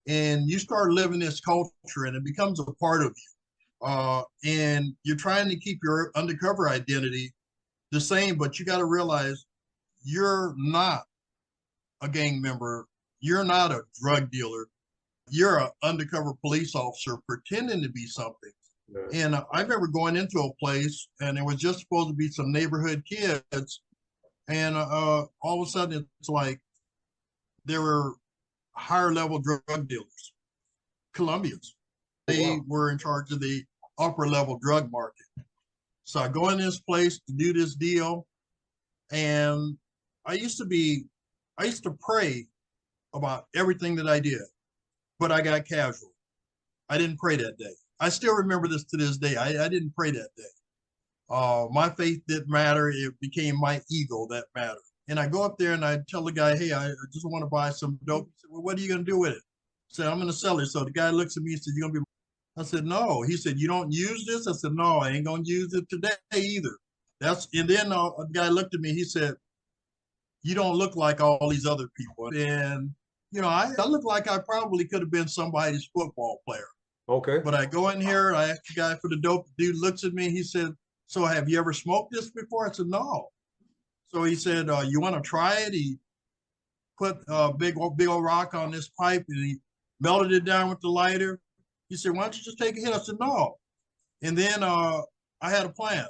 and you start living this culture and it becomes a part of you. And you're trying to keep your undercover identity the same, but you got to realize you're not a gang member. You're not a drug dealer. You're an undercover police officer pretending to be something. Yeah. And I remember going into a place and it was just supposed to be some neighborhood kids. And all of a sudden it's like there were higher level drug dealers, Colombians. Oh, They wow. were in charge of the upper level drug market. So I go in this place to do this deal. And I used to be, I used to pray about everything that I did, but I got casual. I didn't pray that day. I still remember this to this day. I didn't pray that day. My faith didn't matter. It became my ego that mattered. And I go up there and I tell the guy, hey, I just want to buy some dope. He said, well, what are you going to do with it? I said, I'm going to sell it. So the guy looks at me and said, you're going to be. I said, no. He said, you don't use this? I said, no, I ain't going to use it today either. And then the guy looked at me. He said, you don't look like all these other people. And, I look like I probably could have been somebody's football player. Okay. But I go in here, I ask the guy for the dope. The dude looks at me. He said, so have you ever smoked this before? I said, no. So he said, you want to try it? He put a big old rock on this pipe and he melted it down with the lighter. He said, why don't you just take a hit? I said, no. And then I had a plan.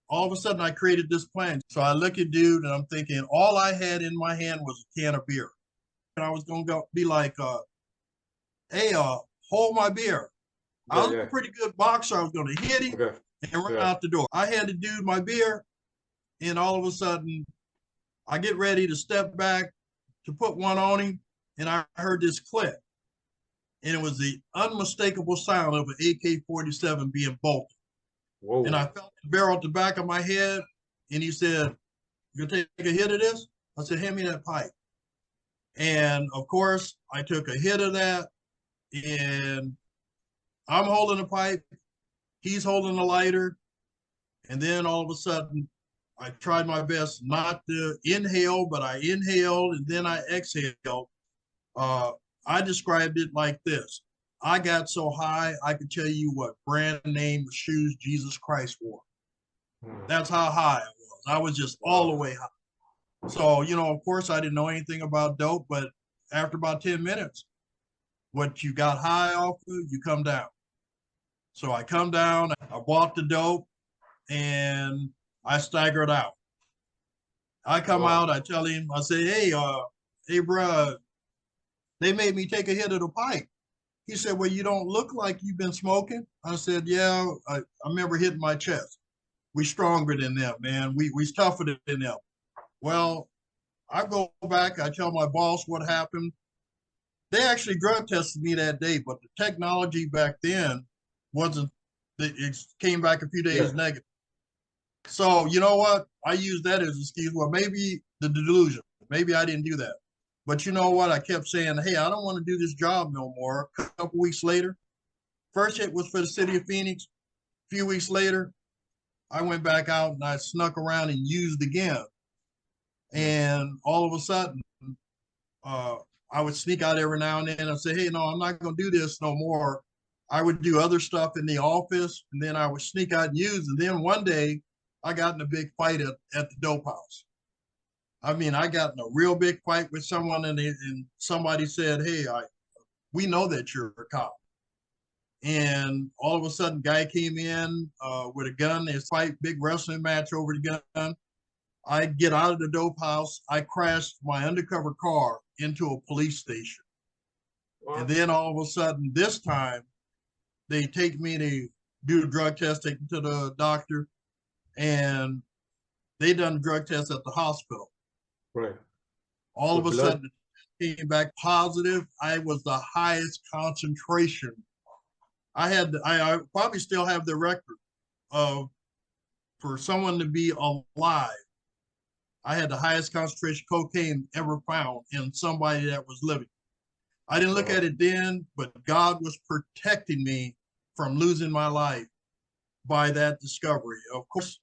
All of a sudden I created this plan. So I look at dude and I'm thinking all I had in my hand was a can of beer. And I was going to be like, hey, hold my beer. I was a pretty good boxer. I was going to hit him and run out the door. I had the dude my beer, and all of a sudden, I get ready to step back to put one on him, and I heard this click. And it was the unmistakable sound of an AK-47 being bolted. Whoa. And I felt the barrel at the back of my head, and he said, you gonna take a hit of this? I said, hand me that pipe. And of course, I took a hit of that, and I'm holding the pipe, he's holding the lighter, and then all of a sudden, I tried my best not to inhale, but I inhaled and then I exhaled. I described it like this. I got so high, I could tell you what brand name shoes Jesus Christ wore. That's how high I was. I was just all the way high. So, of course, I didn't know anything about dope, but after about 10 minutes, what you got high off of, you come down. So I come down, I bought the dope, and I staggered out. I come out, I tell him, I say, hey, bro, they made me take a hit of the pipe. He said, well, you don't look like you've been smoking. I said, yeah, I remember hitting my chest. We stronger than them, man. We tougher than them. Well, I go back, I tell my boss what happened. They actually drug tested me that day, but the technology back then wasn't, it came back a few days negative. So you know what? I use that as an excuse. Well, maybe the delusion. Maybe I didn't do that. But you know what? I kept saying, hey, I don't want to do this job no more. A couple weeks later, first hit was for the city of Phoenix. A few weeks later, I went back out and I snuck around and used again. And all of a sudden, I would sneak out every now and then and say, hey, no, I'm not going to do this no more. I would do other stuff in the office, and then I would sneak out and use. And then one day, I got in a big fight at the dope house. I mean, I got in a real big fight with someone, and somebody said, hey, we know that you're a cop. And all of a sudden, guy came in with a gun. There's fight, big wrestling match over the gun. I get out of the dope house. I crashed my undercover car into a police station. Wow. And then all of a sudden, this time, they take me to do a drug test, take me to the doctor, and they done the drug test at the hospital. Right. All of a sudden, it came back positive. I was the highest concentration. I probably still have the record of, for someone to be alive, I had the highest concentration of cocaine ever found in somebody that was living. I didn't look at it then, but God was protecting me from losing my life by that discovery. Of course,